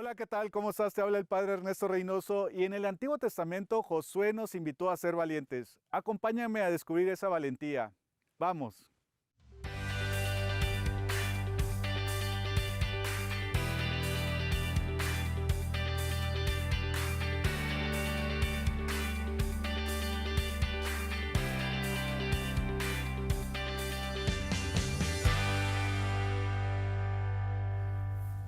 Hola, ¿qué tal? ¿Cómo estás? Te habla el Padre Ernesto Reynoso y en el Antiguo Testamento Josué nos invitó a ser valientes. Acompáñame a descubrir esa valentía. Vamos.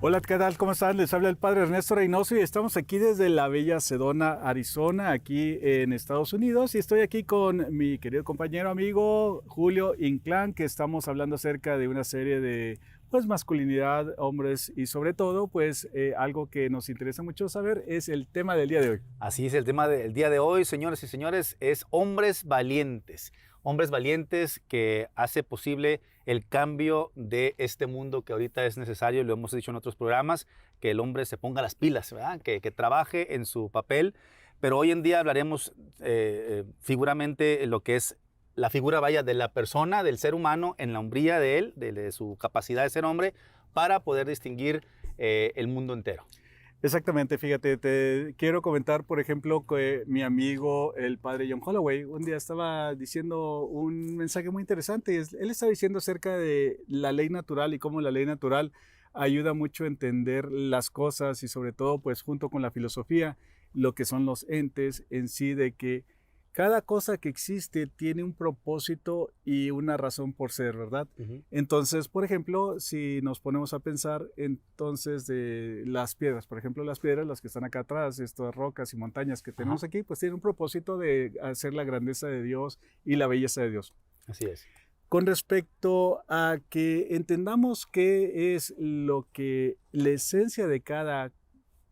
Hola, ¿qué tal? ¿Cómo están? Les habla el Padre Ernesto Reynoso y estamos aquí desde la bella Sedona, Arizona, aquí en Estados Unidos. Y estoy aquí con mi querido compañero amigo Julio Inclán, que estamos hablando acerca de una serie de masculinidad, hombres y sobre todo, algo que nos interesa mucho saber es el tema del día de hoy. Así es, el tema del día de hoy, señoras y señores, es hombres valientes. Hombres valientes que hace posible el cambio de este mundo que ahorita es necesario, lo hemos dicho en otros programas, que el hombre se ponga las pilas, ¿verdad? Que trabaje en su papel. Pero hoy en día hablaremos figuramente lo que es la figura, vaya, de la persona, del ser humano, en la hombría de él, de su capacidad de ser hombre, para poder distinguir el mundo entero. Exactamente, fíjate, te quiero comentar, por ejemplo, que mi amigo, el padre John Holloway, un día estaba diciendo un mensaje muy interesante. Él estaba diciendo acerca de la ley natural y cómo la ley natural ayuda mucho a entender las cosas y sobre todo, pues junto con la filosofía, lo que son los entes en sí, de que cada cosa que existe tiene un propósito y una razón por ser, ¿verdad? Ujú. Entonces, por ejemplo, si nos ponemos a pensar entonces de las piedras, por ejemplo, las piedras, las que están acá atrás, estas rocas y montañas que Ajá, tenemos aquí, pues tienen un propósito de hacer la grandeza de Dios y la belleza de Dios. así es. Con respecto a que entendamos qué es lo que la esencia de cada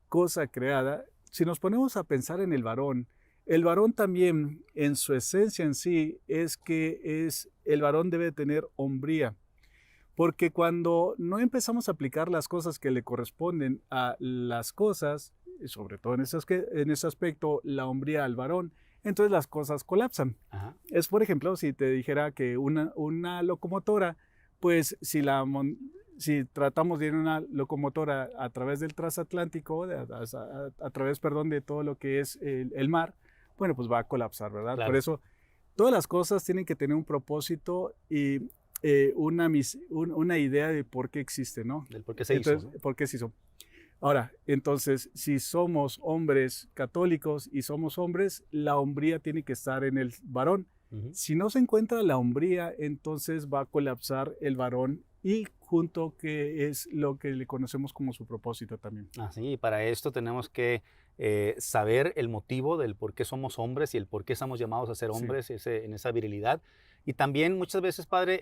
cosa creada, si nos ponemos a pensar en el varón también en su esencia en sí es que el varón debe tener hombría, porque cuando no empezamos a aplicar las cosas que le corresponden a las cosas, sobre todo en ese aspecto, la hombría al varón, entonces las cosas colapsan. Ajá. Es, por ejemplo, si te dijera que una locomotora, pues si tratamos de ir en una locomotora a través del transatlántico, a través, perdón, de todo lo que es el mar, bueno, pues va a colapsar, ¿verdad? Por Claro. eso, todas las cosas tienen que tener un propósito y una idea de por qué existe, ¿no? Del por qué se hizo, Entonces, ¿no? ¿por qué se hizo? Ahora, entonces, si somos hombres católicos y somos hombres, la hombría tiene que estar en el varón. Ujú. Si no se encuentra la hombría, entonces va a colapsar el varón y junto que es lo que le conocemos como su propósito también. Así, y para esto tenemos que saber el motivo del por qué somos hombres y el por qué estamos llamados a ser Sí. hombres en esa virilidad. Y también muchas veces, padre,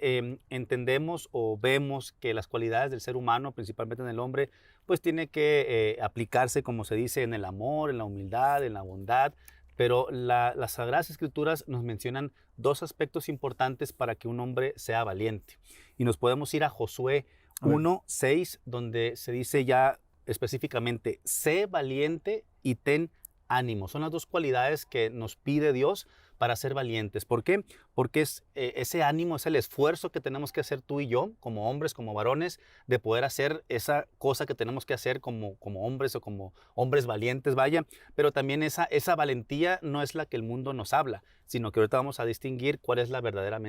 entendemos o vemos que las cualidades del ser humano, principalmente en el hombre, pues tiene que aplicarse, como se dice, en el amor, en la humildad, en la bondad. Pero las Sagradas Escrituras nos mencionan dos aspectos importantes para que un hombre sea valiente. Y nos podemos ir a Josué A ver. 1:6, donde se dice ya específicamente, sé valiente y ten ánimo. Son las dos cualidades que nos pide Dios para ser valientes. ¿Por qué? Porque ese ánimo es el esfuerzo que tenemos que hacer tú y yo, como hombres, como varones, de poder hacer esa cosa que tenemos que hacer como hombres o como hombres valientes, vaya. Pero también esa valentía no es la que el mundo nos habla, sino que ahorita vamos a distinguir cuál es la verdadera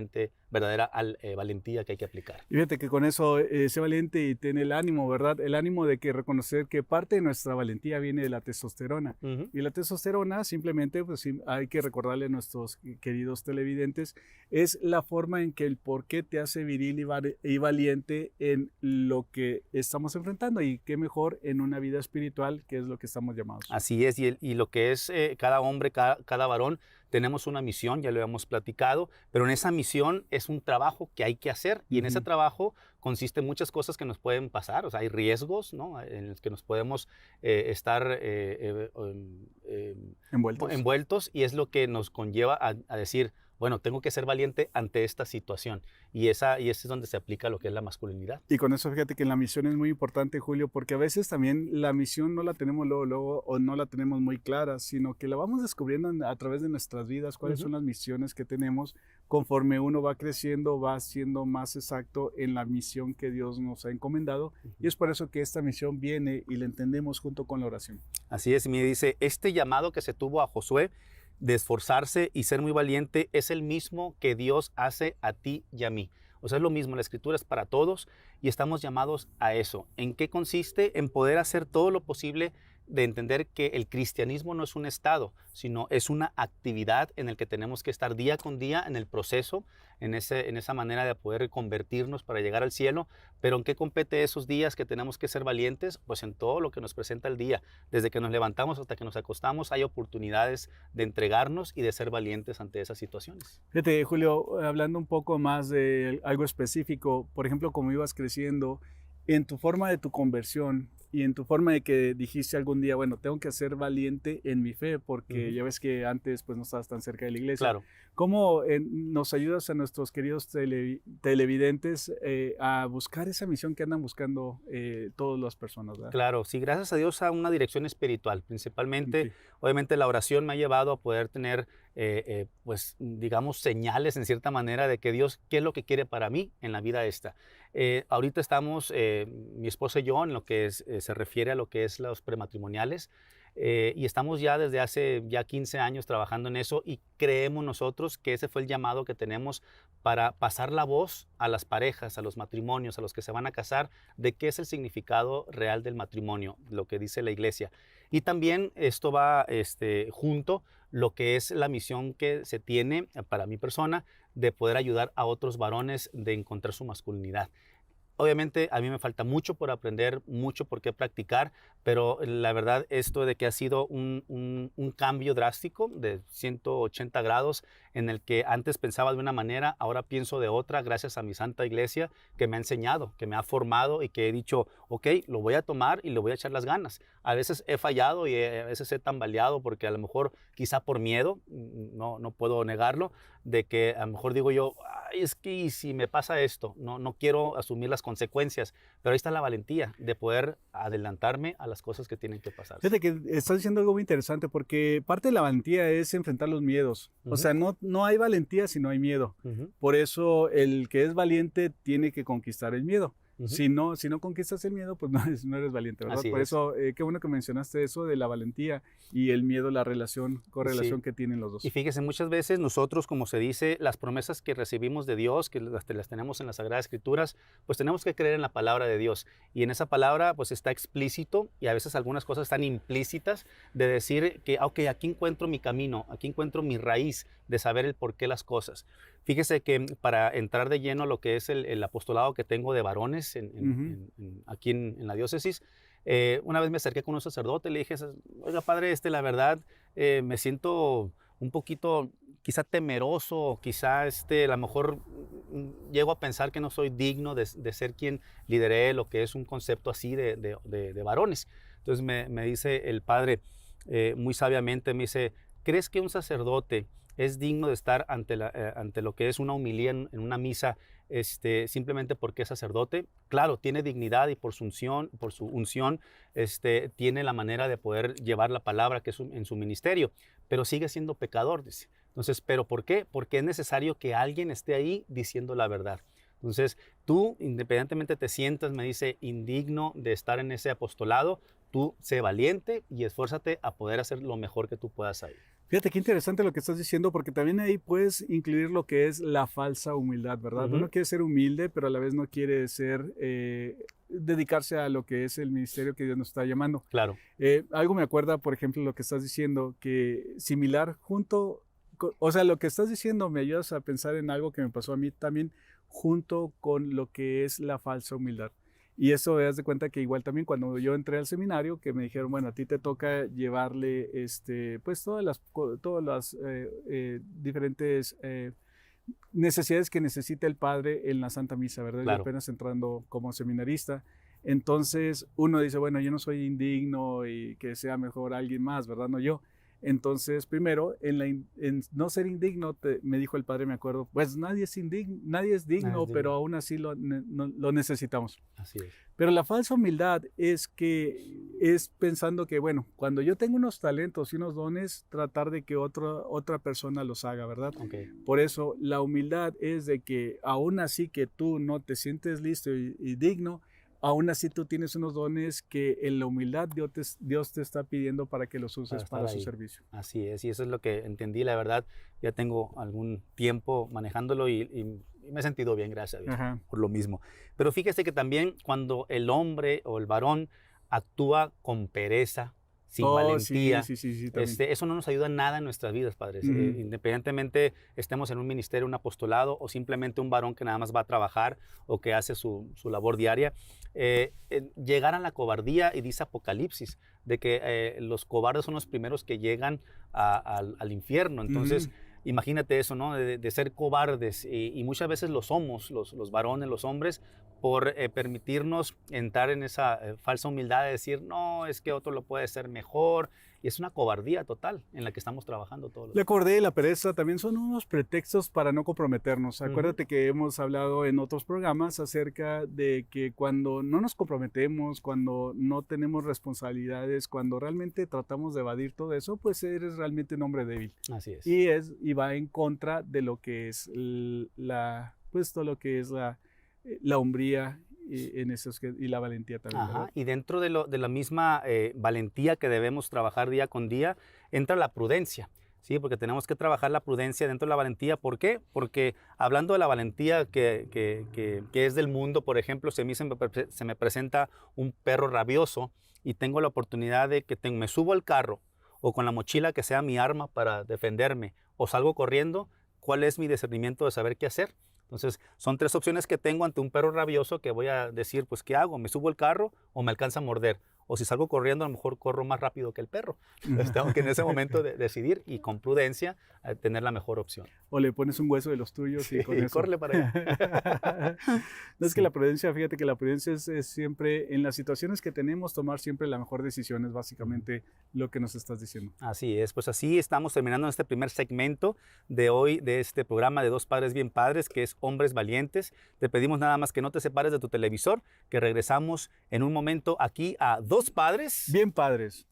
valentía que hay que aplicar. Y fíjate que con eso sé valiente y ten el ánimo, ¿verdad? El ánimo de que reconocer que parte de nuestra valentía viene de la testosterona. Ujú. Y la testosterona simplemente, pues sí, hay que recordarle a nuestros queridos televidentes, es la forma en que el por qué te hace viril y valiente en lo que estamos enfrentando. Y qué mejor en una vida espiritual, que es lo que estamos llamados. Así es, y lo que es cada hombre, cada varón, tenemos una misión, ya lo hemos platicado, pero en esa misión es un trabajo que hay que hacer y en ese Ujú. trabajo consiste muchas cosas que nos pueden pasar, o sea, hay riesgos, ¿no? En los que nos podemos estar Envueltos. envueltos y es lo que nos conlleva a decir, bueno, tengo que ser valiente ante esta situación. Y ese es donde se aplica lo que es la masculinidad. Y con eso fíjate que la misión es muy importante, Julio, porque a veces también la misión no la tenemos luego o no la tenemos muy clara, sino que la vamos descubriendo a través de nuestras vidas, cuáles son las misiones que tenemos. Conforme uno va creciendo, va siendo más exacto en la misión que Dios nos ha encomendado. Y es por eso que esta misión viene y la entendemos junto con la oración. Así es, me dice, este llamado que se tuvo a Josué de esforzarse y ser muy valiente es el mismo que Dios hace a ti y a mí. O sea, es lo mismo, la escritura es para todos y estamos llamados a eso. ¿En qué consiste? En poder hacer todo lo posible de entender que el cristianismo no es un estado, sino es una actividad en el que tenemos que estar día con día en el proceso, en esa manera de poder convertirnos para llegar al cielo. Pero ¿en qué compete esos días que tenemos que ser valientes? Pues en todo lo que nos presenta el día. Desde que nos levantamos hasta que nos acostamos hay oportunidades de entregarnos y de ser valientes ante esas situaciones. Fíjate, Julio, hablando un poco más de algo específico, por ejemplo, como ibas creciendo, en tu forma de tu conversión y en tu forma de que dijiste algún día, bueno, tengo que ser valiente en mi fe, porque ya ves que antes pues no estabas tan cerca de la iglesia. Claro. ¿Cómo nos ayudas a nuestros queridos televidentes a buscar esa misión que andan buscando todas las personas, ¿verdad? Claro, sí, gracias a Dios a una dirección espiritual, principalmente, obviamente la oración me ha llevado a poder tener, pues, digamos, señales en cierta manera de que Dios, ¿qué es lo que quiere para mí en la vida esta? Ahorita estamos, mi esposa y yo, en lo que se refiere a lo que es los prematrimoniales, y estamos ya desde hace ya 15 años trabajando en eso y creemos nosotros que ese fue el llamado que tenemos para pasar la voz a las parejas, a los matrimonios, a los que se van a casar, de qué es el significado real del matrimonio, lo que dice la iglesia. Y también esto va junto lo que es la misión que se tiene para mi persona de poder ayudar a otros varones de encontrar su masculinidad. Obviamente a mí me falta mucho por aprender, mucho por qué practicar, pero la verdad esto de que ha sido un cambio drástico de 180 grados en el que antes pensaba de una manera, ahora pienso de otra, gracias a mi santa iglesia que me ha enseñado, que me ha formado y que he dicho, ok, lo voy a tomar y le voy a echar las ganas. A veces he fallado y a veces he tambaleado porque a lo mejor quizá por miedo, no puedo negarlo, de que a lo mejor digo yo, ay, es que ¿y si me pasa esto? No quiero asumir las consecuencias, pero ahí está la valentía de poder adelantarme a las cosas que tienen que pasar. Fíjate que estás diciendo algo muy interesante porque parte de la valentía es enfrentar los miedos. O sea, no hay valentía si no hay miedo. Por eso el que es valiente tiene que conquistar el miedo. Si no conquistas el miedo, pues no eres valiente, ¿verdad? Así Por es. eso, qué bueno que mencionaste eso de la valentía y el miedo, la correlación que tienen los dos. Y fíjese, muchas veces nosotros, como se dice, las promesas que recibimos de Dios, que las tenemos en las Sagradas Escrituras, pues tenemos que creer en la palabra de Dios. Y en esa palabra, pues está explícito y a veces algunas cosas están implícitas de decir que, ok, aquí encuentro mi camino, aquí encuentro mi raíz de saber el por qué las cosas. Fíjese que para entrar de lleno a lo que es el apostolado que tengo de varones aquí en la diócesis, una vez me acerqué con un sacerdote y le dije, oiga padre, la verdad me siento un poquito quizá temeroso, quizá a lo mejor llego a pensar que no soy digno de ser quien lidere lo que es un concepto así de varones. Entonces me dice el padre muy sabiamente, me dice, ¿crees que un sacerdote es digno de estar ante lo que es una homilía en una misa simplemente porque es sacerdote? Claro, tiene dignidad y por su unción tiene la manera de poder llevar la palabra que es en su ministerio, pero sigue siendo pecador, dice. Entonces, ¿pero por qué? Porque es necesario que alguien esté ahí diciendo la verdad. Entonces, tú, independientemente te sientas, me dice, indigno de estar en ese apostolado, tú sé valiente y esfuérzate a poder hacer lo mejor que tú puedas ahí. Fíjate qué interesante lo que estás diciendo, porque también ahí puedes incluir lo que es la falsa humildad, ¿verdad? Uno quiere ser humilde, pero a la vez no quiere dedicarse a lo que es el ministerio que Dios nos está llamando. Claro. Algo me acuerda, por ejemplo, lo que estás diciendo, que similar o sea, lo que estás diciendo me ayudas a pensar en algo que me pasó a mí también junto con lo que es la falsa humildad. Y eso, te das de cuenta que igual también cuando yo entré al seminario, que me dijeron, bueno, a ti te toca llevarle pues todas las diferentes necesidades que necesita el padre en la Santa Misa, ¿verdad? Claro. Yo apenas entrando como seminarista. Entonces uno dice, bueno, yo no soy indigno y que sea mejor alguien más, ¿verdad? No yo. Entonces, primero, en no ser indigno, me dijo el padre, me acuerdo, pues nadie es digno, pero aún así lo necesitamos. Así es. Pero la falsa humildad es pensando que, bueno, cuando yo tengo unos talentos y unos dones, tratar de que otra persona los haga, ¿verdad? Okay. Por eso, la humildad es de que aún así que tú no te sientes listo y digno, aún así tú tienes unos dones que en la humildad Dios te está pidiendo para que los uses para su servicio. Así es, y eso es lo que entendí, la verdad. Ya tengo algún tiempo manejándolo y me he sentido bien, gracias a Dios, por lo mismo. Pero fíjese que también cuando el hombre o el varón actúa con pereza, sin valentía, eso no nos ayuda en nada en nuestras vidas, padres. Independientemente estemos en un ministerio, un apostolado o simplemente un varón que nada más va a trabajar o que hace su labor diaria, llegar a la cobardía, y dice Apocalipsis, de que los cobardes son los primeros que llegan al infierno. Entonces, imagínate eso, ¿no? De ser cobardes, y muchas veces lo somos, los varones, los hombres, por permitirnos entrar en esa falsa humildad de decir, no, es que otro lo puede hacer mejor, y es una cobardía total en la que estamos trabajando todos los días. La cobardía y la pereza también son unos pretextos para no comprometernos. Acuérdate que hemos hablado en otros programas acerca de que cuando no nos comprometemos, cuando no tenemos responsabilidades, cuando realmente tratamos de evadir todo eso, pues eres realmente un hombre débil. Así es. Y va en contra de lo que es todo lo que es la hombría y la valentía también. Ajá, y dentro de la misma valentía que debemos trabajar día con día, entra la prudencia, ¿sí? Porque tenemos que trabajar la prudencia dentro de la valentía. ¿Por qué? Porque hablando de la valentía que es del mundo, por ejemplo, si a mí se me presenta un perro rabioso y tengo la oportunidad de que me subo al carro o con la mochila que sea mi arma para defenderme o salgo corriendo, ¿cuál es mi discernimiento de saber qué hacer? Entonces, son tres opciones que tengo ante un perro rabioso que voy a decir, pues, ¿qué hago? ¿Me subo al carro o me alcanza a morder? O si salgo corriendo, a lo mejor corro más rápido que el perro. Entonces, tengo que en ese momento decidir y con prudencia tener la mejor opción. O le pones un hueso de los tuyos y con eso. Córrele para allá. No, es que la prudencia, fíjate que la prudencia es siempre, en las situaciones que tenemos, tomar siempre la mejor decisión, es básicamente lo que nos estás diciendo. Así es, pues así estamos terminando este primer segmento de hoy, de este programa de Dos Padres Bien Padres, que es Hombres Valientes. Te pedimos nada más que no te separes de tu televisor, que regresamos en un momento aquí a Dos Padres Bien Padres.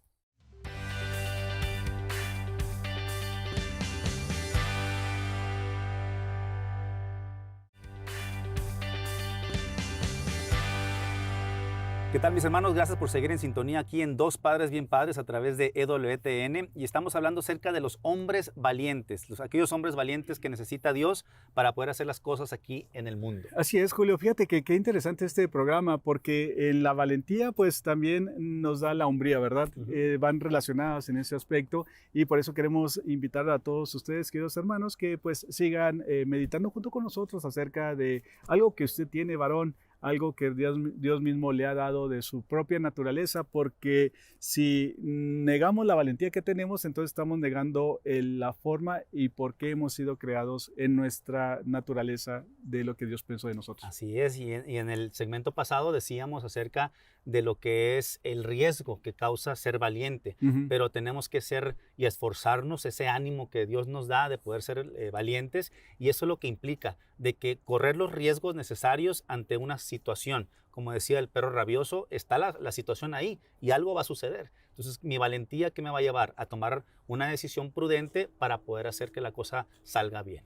¿Qué tal, mis hermanos? Gracias por seguir en sintonía aquí en Dos Padres Bien Padres a través de EWTN, y estamos hablando acerca de los hombres valientes, aquellos hombres valientes que necesita Dios para poder hacer las cosas aquí en el mundo. Así es, Julio. Fíjate que qué interesante este programa, porque en la valentía pues también nos da la hombría, ¿verdad? Van relacionadas en ese aspecto, y por eso queremos invitar a todos ustedes, queridos hermanos, que pues sigan meditando junto con nosotros acerca de algo que usted tiene, varón, algo que Dios mismo le ha dado de su propia naturaleza, porque si negamos la valentía que tenemos, entonces estamos negando la forma y por qué hemos sido creados en nuestra naturaleza de lo que Dios pensó de nosotros. Así es, y en el segmento pasado decíamos acerca de lo que es el riesgo que causa ser valiente, pero tenemos que ser y esforzarnos, ese ánimo que Dios nos da de poder ser valientes, y eso es lo que implica de que correr los riesgos necesarios ante una situación. Como decía el perro rabioso, está la situación ahí y algo va a suceder. Entonces, mi valentía, ¿qué me va a llevar? A tomar una decisión prudente para poder hacer que la cosa salga bien.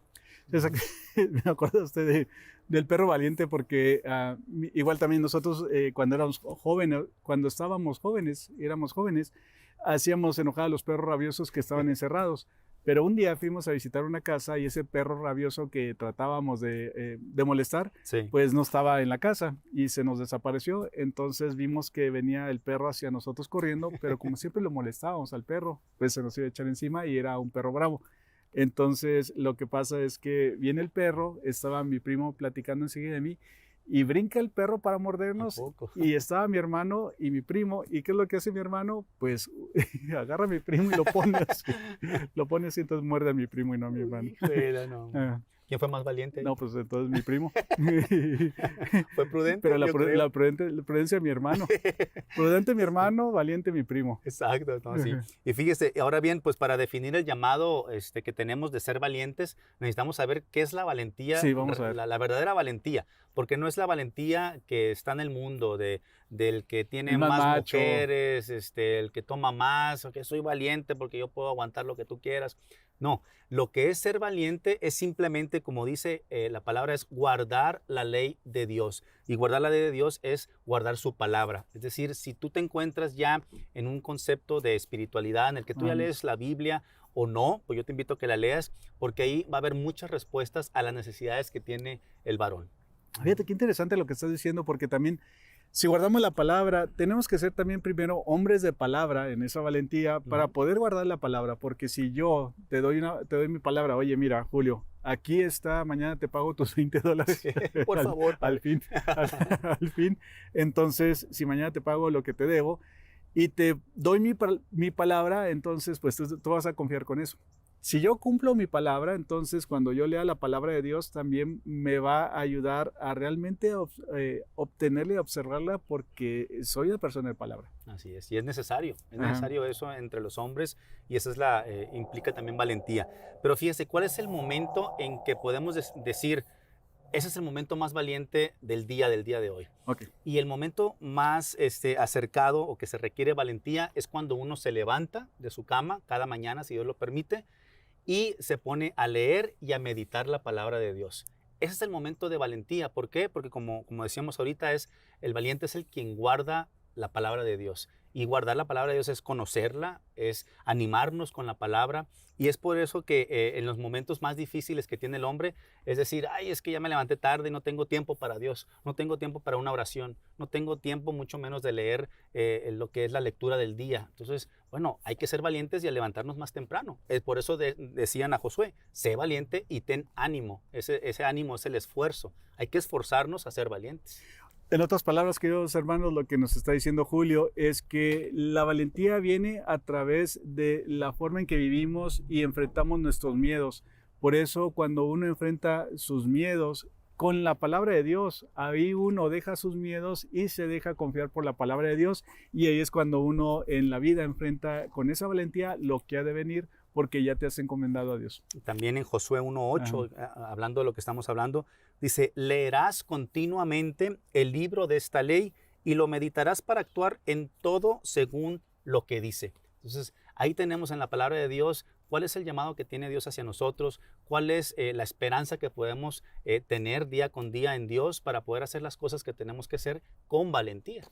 Me acuerdo usted del perro valiente, porque igual también nosotros cuando éramos jóvenes, hacíamos enojar a los perros rabiosos que estaban encerrados. Pero un día fuimos a visitar una casa y ese perro rabioso que tratábamos de molestar, pues no estaba en la casa y se nos desapareció. Entonces vimos que venía el perro hacia nosotros corriendo, pero como siempre lo molestábamos al perro, pues se nos iba a echar encima y era un perro bravo. Entonces lo que pasa es que viene el perro, estaba mi primo platicando enseguida de mí, y brinca el perro para mordernos, y estaba mi hermano y mi primo, y ¿qué es lo que hace mi hermano? Pues agarra a mi primo y lo pone así, entonces muerde a mi primo y no a mi hermano. ¿Quién fue más valiente? No, pues entonces mi primo. ¿Fue prudente? Pero la Yo creo. prudencia mi hermano. Prudente mi hermano, valiente mi primo. Exacto, no, sí. Y fíjese, ahora bien, pues para definir el llamado que tenemos de ser valientes, necesitamos saber qué es la valentía, Sí, vamos a ver. la verdadera valentía, porque no es la valentía que está en el mundo, del que tiene El más más macho. mujeres, el que toma más, o que soy valiente porque yo puedo aguantar lo que tú quieras. No, lo que es ser valiente es simplemente, como dice la palabra, es guardar la ley de Dios. Y guardar la ley de Dios es guardar su palabra. Es decir, si tú te encuentras ya en un concepto de espiritualidad en el que tú ya lees la Biblia o no, pues yo te invito a que la leas, porque ahí va a haber muchas respuestas a las necesidades que tiene el varón. Fíjate qué interesante lo que estás diciendo, porque también si guardamos la palabra, tenemos que ser también primero hombres de palabra en esa valentía para poder guardar la palabra, porque si yo te doy mi palabra, oye, mira, Julio, aquí está, mañana te pago tus $20. Sí, por favor. Al fin, al fin. Entonces, si mañana te pago lo que te debo y te doy mi palabra, entonces pues tú vas a confiar con eso. Si yo cumplo mi palabra, entonces cuando yo lea la palabra de Dios también me va a ayudar a realmente obtenerla y observarla porque soy una persona de palabra. Así es, y es necesario Ajá. eso entre los hombres y eso es implica también valentía. Pero fíjese, ¿cuál es el momento en que podemos decir, ese es el momento más valiente del día de hoy? Okay. Y el momento más acercado o que se requiere valentía es cuando uno se levanta de su cama cada mañana, si Dios lo permite, y se pone a leer y a meditar la palabra de Dios. Ese es el momento de valentía. ¿Por qué? Porque como decíamos ahorita, el valiente es el quien guarda la palabra de Dios. Y guardar la palabra de Dios es conocerla, es animarnos con la palabra. Y es por eso que en los momentos más difíciles que tiene el hombre, es decir, ay, es que ya me levanté tarde y no tengo tiempo para Dios, no tengo tiempo para una oración, no tengo tiempo mucho menos de leer lo que es la lectura del día. Entonces, bueno, hay que ser valientes y a levantarnos más temprano. Por eso decían a Josué, sé valiente y ten ánimo. Ese ánimo es el esfuerzo. Hay que esforzarnos a ser valientes. En otras palabras, queridos hermanos, lo que nos está diciendo Julio es que la valentía viene a través de la forma en que vivimos y enfrentamos nuestros miedos. Por eso, cuando uno enfrenta sus miedos con la palabra de Dios, ahí uno deja sus miedos y se deja confiar por la palabra de Dios. Y ahí es cuando uno en la vida enfrenta con esa valentía lo que ha de venir, porque ya te has encomendado a Dios. También en Josué 1:8, hablando de lo que estamos hablando, dice, leerás continuamente el libro de esta ley y lo meditarás para actuar en todo según lo que dice. Entonces, ahí tenemos en la palabra de Dios cuál es el llamado que tiene Dios hacia nosotros, cuál es la esperanza que podemos tener día con día en Dios para poder hacer las cosas que tenemos que hacer con valentía.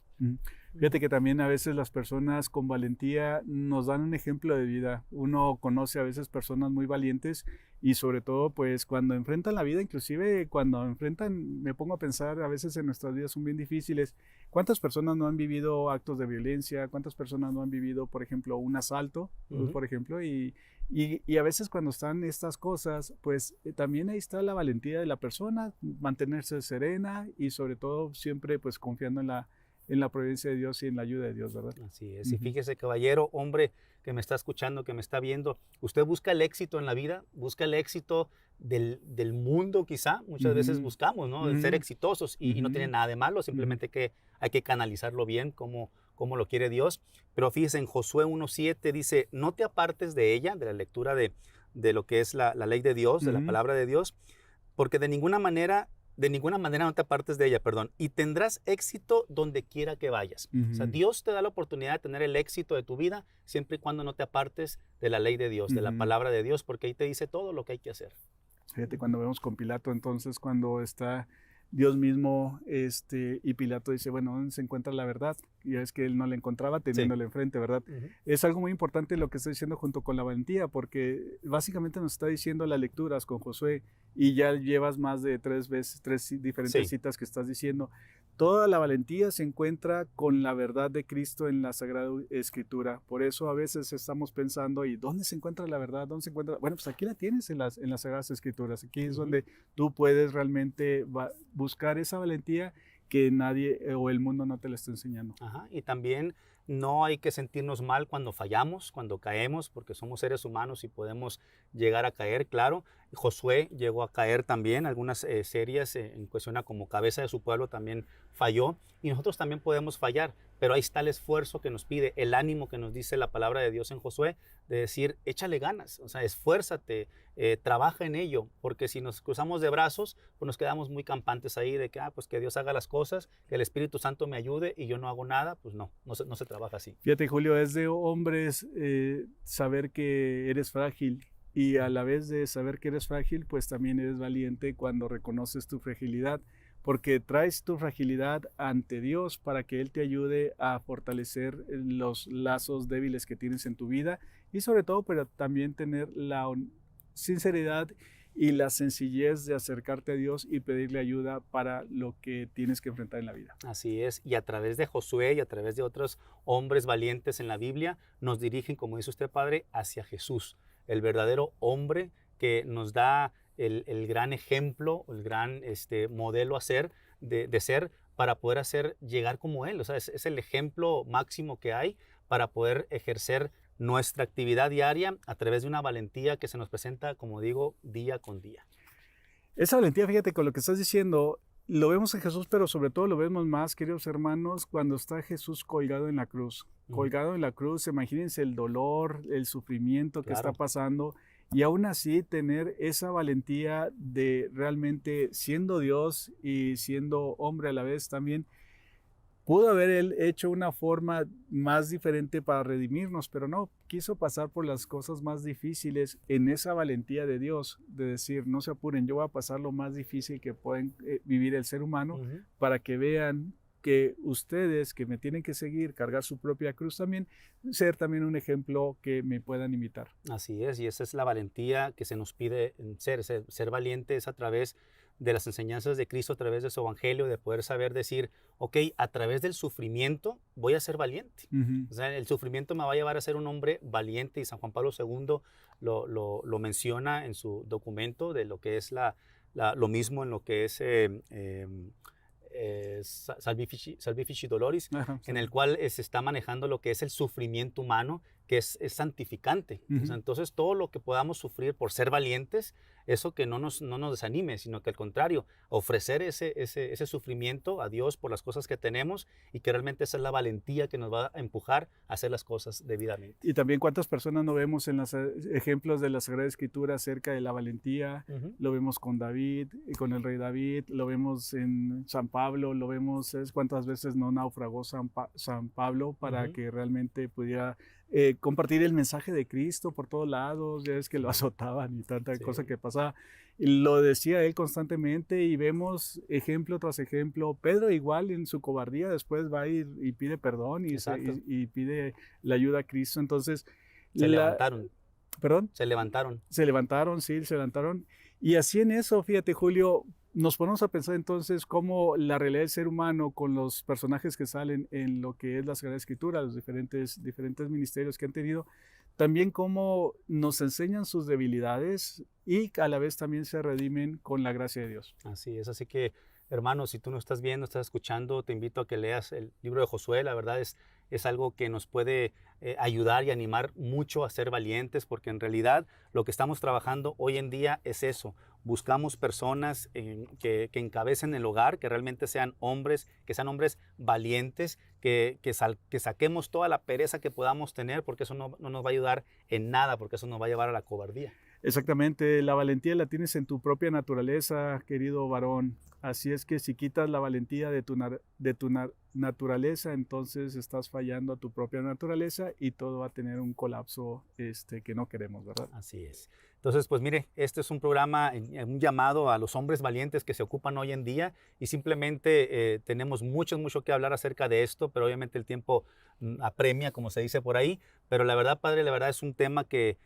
Fíjate que también a veces las personas con valentía nos dan un ejemplo de vida. Uno conoce a veces personas muy valientes y sobre todo pues cuando enfrentan la vida, inclusive cuando enfrentan, me pongo a pensar, a veces en nuestras vidas son bien difíciles. ¿Cuántas personas no han vivido actos de violencia? ¿Cuántas personas no han vivido, por ejemplo, un asalto, por ejemplo? Y a veces cuando están estas cosas, pues también ahí está la valentía de la persona, mantenerse serena y sobre todo siempre pues confiando en la providencia de Dios y en la ayuda de Dios, ¿verdad? Así es. Y fíjese, caballero, hombre que me está escuchando, que me está viendo, usted busca el éxito en la vida, busca el éxito del mundo quizá, muchas veces buscamos, ¿no? De ser exitosos y no tiene nada de malo, simplemente que hay que canalizarlo bien como lo quiere Dios. Pero fíjese, en Josué 1:7 dice, no te apartes de ella, de la lectura de lo que es la ley de Dios, de la palabra de Dios, porque de ninguna manera no te apartes de ella, perdón, y tendrás éxito donde quiera que vayas. O sea, Dios te da la oportunidad de tener el éxito de tu vida siempre y cuando no te apartes de la ley de Dios, de la palabra de Dios, porque ahí te dice todo lo que hay que hacer. Fíjate, cuando vemos con Pilato, entonces cuando está Dios mismo y Pilato dice, bueno, ¿dónde se encuentra la verdad? Y es que él no la encontraba teniéndole enfrente, ¿verdad? Es algo muy importante lo que está diciendo junto con la valentía, porque básicamente nos está diciendo las lecturas con Josué y ya llevas más de tres diferentes citas que estás diciendo. Toda la valentía se encuentra con la verdad de Cristo en la Sagrada Escritura. Por eso a veces estamos pensando, ¿y dónde se encuentra la verdad? ¿Dónde se encuentra? Bueno, pues aquí la tienes en las Sagradas Escrituras. Aquí es donde tú puedes realmente buscar esa valentía que nadie o el mundo no te la está enseñando. Y también no hay que sentirnos mal cuando fallamos, cuando caemos, porque somos seres humanos y podemos llegar a caer, claro. Josué llegó a caer también, algunas series en cuestión a como cabeza de su pueblo también falló, y nosotros también podemos fallar, pero ahí está el esfuerzo que nos pide, el ánimo que nos dice la palabra de Dios en Josué, de decir, échale ganas, o sea, esfuérzate, trabaja en ello, porque si nos cruzamos de brazos, pues nos quedamos muy campantes ahí de que, pues que Dios haga las cosas, que el Espíritu Santo me ayude y yo no hago nada, pues no se trabaja así. Fíjate, Julio, es de hombres saber que eres frágil y a la vez de saber que eres frágil, pues también eres valiente cuando reconoces tu fragilidad, porque traes tu fragilidad ante Dios para que Él te ayude a fortalecer los lazos débiles que tienes en tu vida y sobre todo, pero también tener la sinceridad y la sencillez de acercarte a Dios y pedirle ayuda para lo que tienes que enfrentar en la vida. Así es, y a través de Josué y a través de otros hombres valientes en la Biblia, nos dirigen, como dice usted, Padre, hacia Jesús, el verdadero hombre que nos da el gran ejemplo, el gran modelo a ser, de ser, para poder llegar como Él. O sea, es el ejemplo máximo que hay para poder ejercer nuestra actividad diaria a través de una valentía que se nos presenta, como digo, día con día. Esa valentía, fíjate, con lo que estás diciendo, lo vemos en Jesús, pero sobre todo lo vemos más, queridos hermanos, cuando está Jesús colgado en la cruz. Colgado en la cruz, imagínense el dolor, el sufrimiento que está pasando, y aún así tener esa valentía de realmente, siendo Dios y siendo hombre a la vez también, pudo haber él hecho una forma más diferente para redimirnos, pero no, quiso pasar por las cosas más difíciles en esa valentía de Dios, de decir, no se apuren, yo voy a pasar lo más difícil que pueden vivir el ser humano para que vean que ustedes que me tienen que seguir, cargar su propia cruz también, ser también un ejemplo que me puedan imitar. Así es, y esa es la valentía que se nos pide ser valiente es a través de las enseñanzas de Cristo, a través de su evangelio, de poder saber decir, ok, a través del sufrimiento voy a ser valiente. O sea, el sufrimiento me va a llevar a ser un hombre valiente, y San Juan Pablo II lo menciona en su documento de lo que es lo mismo en lo que es Salvifici Doloris, en el cual se está manejando lo que es el sufrimiento humano, que es santificante. O sea, entonces, todo lo que podamos sufrir por ser valientes, eso que no nos desanime, sino que al contrario, ofrecer ese sufrimiento a Dios por las cosas que tenemos, y que realmente esa es la valentía que nos va a empujar a hacer las cosas debidamente. Y también cuántas personas no vemos en los ejemplos de la Sagrada Escritura acerca de la valentía. Lo vemos con David, con el rey David, lo vemos en San Pablo, lo vemos, cuántas veces no naufragó San Pablo para que realmente pudiera compartir el mensaje de Cristo por todos lados. Ya ves que lo azotaban y tanta cosa que pasaba. Y lo decía él constantemente, y vemos ejemplo tras ejemplo. Pedro igual en su cobardía después va y pide perdón y pide la ayuda a Cristo. Entonces se levantaron. ¿Perdón? Se levantaron. Se levantaron. Y así en eso, fíjate, Julio, nos ponemos a pensar entonces cómo la realidad del ser humano con los personajes que salen en lo que es la Sagrada Escritura, los diferentes ministerios que han tenido, también cómo nos enseñan sus debilidades y a la vez también se redimen con la gracia de Dios. Así es, así que hermano, si tú no estás viendo, estás escuchando, te invito a que leas el libro de Josué. La verdad es algo que nos puede ayudar y animar mucho a ser valientes, porque en realidad lo que estamos trabajando hoy en día es eso. Buscamos personas que encabecen el hogar, que realmente sean hombres, valientes, que saquemos toda la pereza que podamos tener, porque eso no nos va a ayudar en nada, porque eso nos va a llevar a la cobardía. Exactamente, la valentía la tienes en tu propia naturaleza, querido varón. Así es que si quitas la valentía de tu naturaleza, entonces estás fallando a tu propia naturaleza y todo va a tener un colapso que no queremos, ¿verdad? Así es. Entonces, pues mire, este es un programa, un llamado a los hombres valientes que se ocupan hoy en día, y simplemente tenemos mucho que hablar acerca de esto, pero obviamente el tiempo apremia, como se dice por ahí. Pero la verdad, Padre, la verdad es un tema que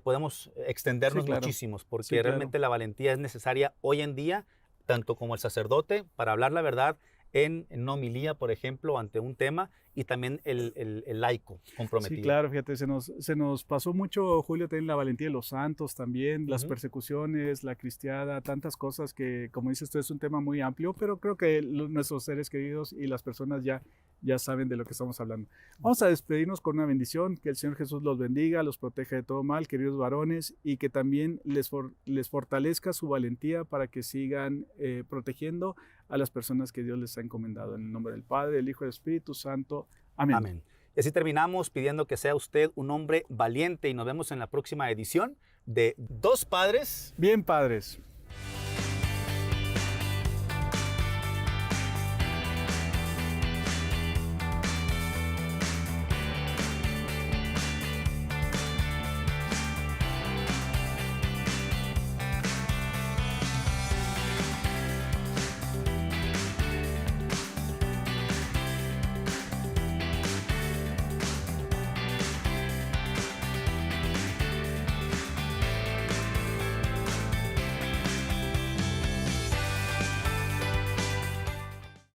podemos extendernos muchísimos, porque realmente la valentía es necesaria hoy en día, tanto como el sacerdote, para hablar la verdad en una homilía, por ejemplo, ante un tema, y también el laico comprometido. Sí, claro, fíjate, se nos pasó mucho, Julio, también la valentía de los santos también, las persecuciones, la cristiada, tantas cosas que, como dices tú, es un tema muy amplio, pero creo que nuestros seres queridos y las personas ya ya saben de lo que estamos hablando. Vamos a despedirnos con una bendición. Que el Señor Jesús los bendiga, los proteja de todo mal, queridos varones, y que también les fortalezca su valentía para que sigan protegiendo a las personas que Dios les ha encomendado. En el nombre del Padre, del Hijo y del Espíritu Santo. Amén. Amén. Y así terminamos pidiendo que sea usted un hombre valiente y nos vemos en la próxima edición de Dos Padres. Bien, padres.